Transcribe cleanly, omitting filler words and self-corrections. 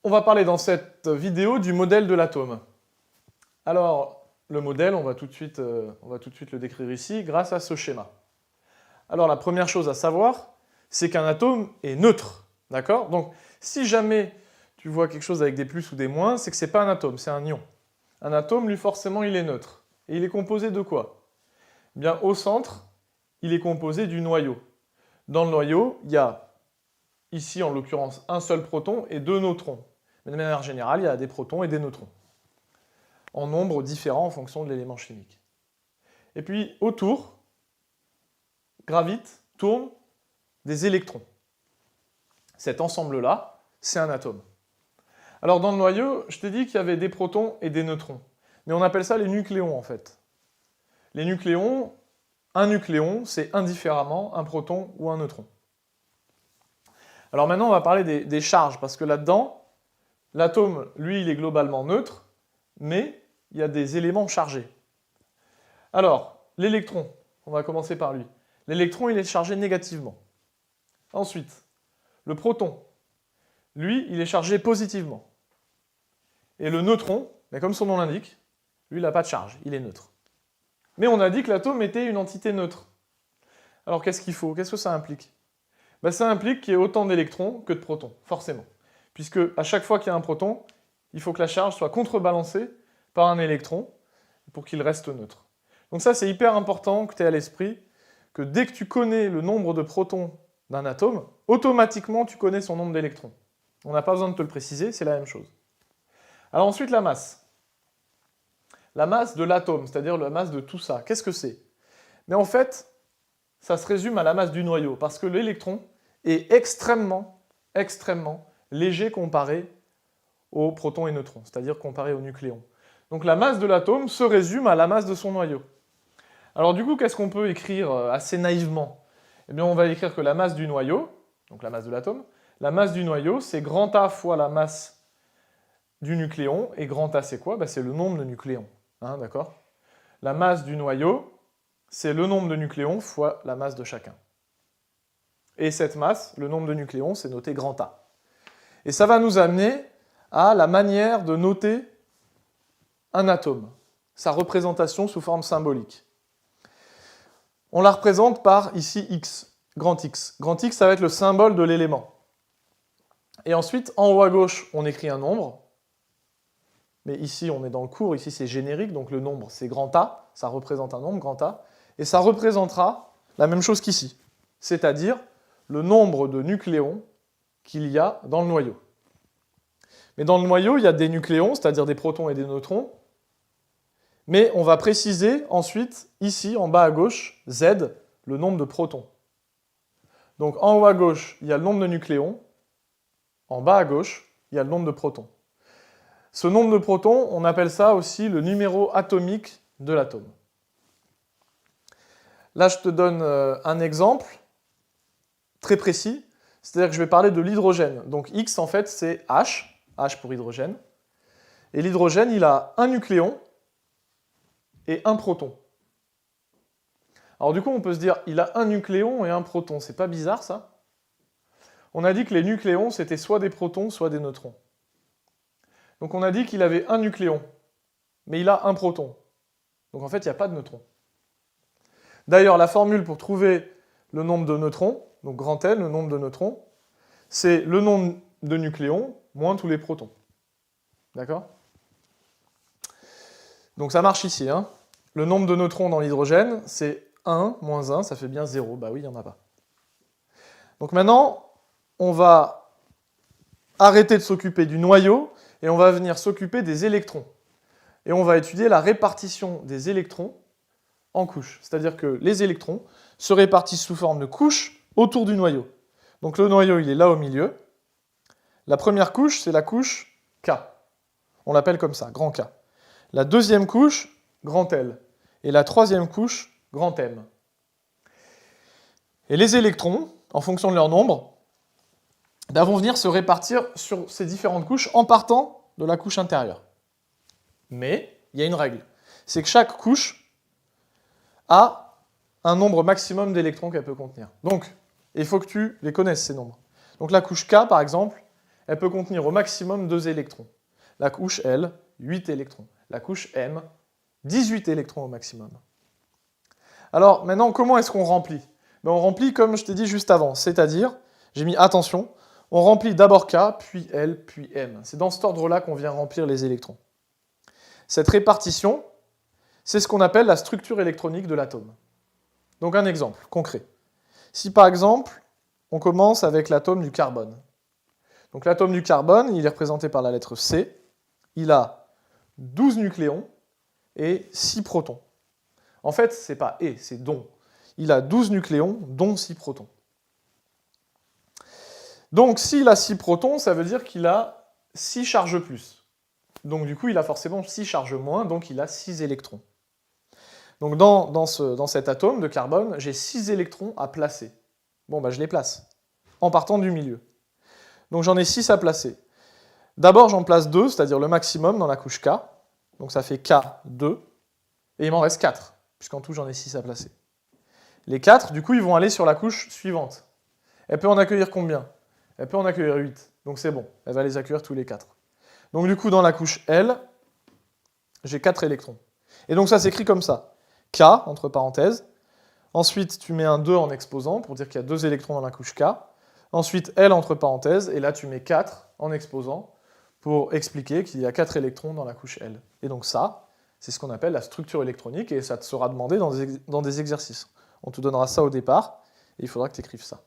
On va parler dans cette vidéo du modèle de l'atome. Alors, le modèle, on va tout de suite le décrire ici grâce à ce schéma. Alors, la première chose à savoir, c'est qu'un atome est neutre. D'accord? Donc, si jamais tu vois quelque chose avec des plus ou des moins, c'est que ce n'est pas un atome, c'est un ion. Un atome, lui, forcément, il est neutre. Et il est composé de quoi? Eh bien, au centre, il est composé du noyau. Dans le noyau, il y a, ici en l'occurrence, un seul proton et deux neutrons. Mais de manière générale, il y a des protons et des neutrons, en nombre différents en fonction de l'élément chimique. Et puis, autour, gravitent, tournent des électrons. Cet ensemble-là, c'est un atome. Alors, dans le noyau, je t'ai dit qu'il y avait des protons et des neutrons. Mais on appelle ça les nucléons, en fait. Les nucléons, un nucléon, c'est indifféremment un proton ou un neutron. Alors maintenant, on va parler des charges, parce que là-dedans, l'atome, lui, il est globalement neutre, mais il y a des éléments chargés. Alors, l'électron, on va commencer par lui. L'électron, il est chargé négativement. Ensuite, le proton, lui, il est chargé positivement. Et le neutron, mais comme son nom l'indique, lui, il n'a pas de charge, il est neutre. Mais on a dit que l'atome était une entité neutre. Alors qu'est-ce qu'il faut? Qu'est-ce que ça implique? Ben, ça implique qu'il y ait autant d'électrons que de protons, forcément. Puisque à chaque fois qu'il y a un proton, il faut que la charge soit contrebalancée par un électron pour qu'il reste neutre. Donc ça, c'est hyper important que tu aies à l'esprit que dès que tu connais le nombre de protons d'un atome, automatiquement, tu connais son nombre d'électrons. On n'a pas besoin de te le préciser, c'est la même chose. Alors ensuite, la masse. La masse de l'atome, c'est-à-dire la masse de tout ça. Qu'est-ce que c'est? Mais en fait, ça se résume à la masse du noyau, parce que l'électron est extrêmement léger comparé aux protons et neutrons, c'est-à-dire comparé aux nucléons. Donc la masse de l'atome se résume à la masse de son noyau. Alors du coup, qu'est-ce qu'on peut écrire assez naïvement? Eh bien, on va écrire que la masse du noyau, donc la masse de l'atome, la masse du noyau, c'est grand A fois la masse du nucléon, et grand A, c'est quoi? Ben, c'est le nombre de nucléons, hein, d'accord? La masse du noyau, c'est le nombre de nucléons fois la masse de chacun. Et cette masse, le nombre de nucléons, c'est noté grand A. Et ça va nous amener à la manière de noter un atome, sa représentation sous forme symbolique. On la représente par, ici, X, grand X. Grand X, ça va être le symbole de l'élément. Et ensuite, en haut à gauche, on écrit un nombre. Mais ici, on est dans le cours, ici c'est générique, donc le nombre, c'est grand A, ça représente un nombre, grand A. Et ça représentera la même chose qu'ici, c'est-à-dire le nombre de nucléons qu'il y a dans le noyau. Mais dans le noyau, il y a des nucléons, c'est-à-dire des protons et des neutrons, mais on va préciser ensuite, ici, en bas à gauche, Z, le nombre de protons. Donc en haut à gauche, il y a le nombre de nucléons, en bas à gauche, il y a le nombre de protons. Ce nombre de protons, on appelle ça aussi le numéro atomique de l'atome. Là, je te donne un exemple très précis, c'est-à-dire que je vais parler de l'hydrogène. Donc X, en fait, c'est H, H pour hydrogène. Et l'hydrogène, il a un nucléon et un proton. Alors du coup, on peut se dire, il a un nucléon et un proton. C'est pas bizarre, ça? On a dit que les nucléons, c'était soit des protons, soit des neutrons. Donc on a dit qu'il avait un nucléon, mais il a un proton. Donc en fait, il n'y a pas de neutrons. D'ailleurs, la formule pour trouver le nombre de neutrons, donc grand N, le nombre de neutrons, c'est le nombre de nucléons moins tous les protons. D'accord? Donc ça marche ici, hein. Le nombre de neutrons dans l'hydrogène, c'est 1 moins 1, ça fait bien 0. Bah oui, il n'y en a pas. Donc maintenant, on va arrêter de s'occuper du noyau et on va venir s'occuper des électrons. Et on va étudier la répartition des électrons en couches. C'est-à-dire que les électrons se répartissent sous forme de couches autour du noyau. Donc le noyau, il est là au milieu. La première couche, c'est la couche K. On l'appelle comme ça, grand K. La deuxième couche, grand L. Et la troisième couche, grand M. Et les électrons, en fonction de leur nombre, vont venir se répartir sur ces différentes couches en partant de la couche intérieure. Mais il y a une règle, c'est que chaque couche a un nombre maximum d'électrons qu'elle peut contenir. Donc, il faut que tu les connaisses, ces nombres. Donc la couche K, par exemple, elle peut contenir au maximum 2 électrons. La couche L, 8 électrons. La couche M, 18 électrons au maximum. Alors maintenant, comment est-ce qu'on remplit? On remplit comme je t'ai dit juste avant, c'est-à-dire, j'ai mis attention, on remplit d'abord K, puis L, puis M. C'est dans cet ordre-là qu'on vient remplir les électrons. Cette répartition, c'est ce qu'on appelle la structure électronique de l'atome. Donc un exemple concret. Si par exemple, on commence avec l'atome du carbone. Donc l'atome du carbone, il est représenté par la lettre C, il a 12 nucléons et 6 protons. En fait, c'est pas et, c'est dont. Il a 12 nucléons, dont 6 protons. Donc s'il a 6 protons, ça veut dire qu'il a 6 charges plus. Donc du coup, il a forcément 6 charges moins, donc il a 6 électrons. Donc dans cet atome de carbone, j'ai 6 électrons à placer. Bon, je les place, en partant du milieu. Donc j'en ai 6 à placer. D'abord, j'en place 2, c'est-à-dire le maximum dans la couche K. Donc ça fait K2, et il m'en reste 4, puisqu'en tout, j'en ai 6 à placer. Les 4, du coup, ils vont aller sur la couche suivante. Elle peut en accueillir combien? Elle peut en accueillir 8, donc c'est bon, elle va les accueillir tous les 4. Donc du coup, dans la couche L, j'ai 4 électrons. Et donc ça s'écrit comme ça. K, entre parenthèses. Ensuite, tu mets un 2 en exposant, pour dire qu'il y a 2 électrons dans la couche K. Ensuite, L, entre parenthèses, et là, tu mets 4 en exposant, pour expliquer qu'il y a 4 électrons dans la couche L. Et donc ça, c'est ce qu'on appelle la structure électronique, et ça te sera demandé dans des exercices. On te donnera ça au départ, et il faudra que tu écrives ça.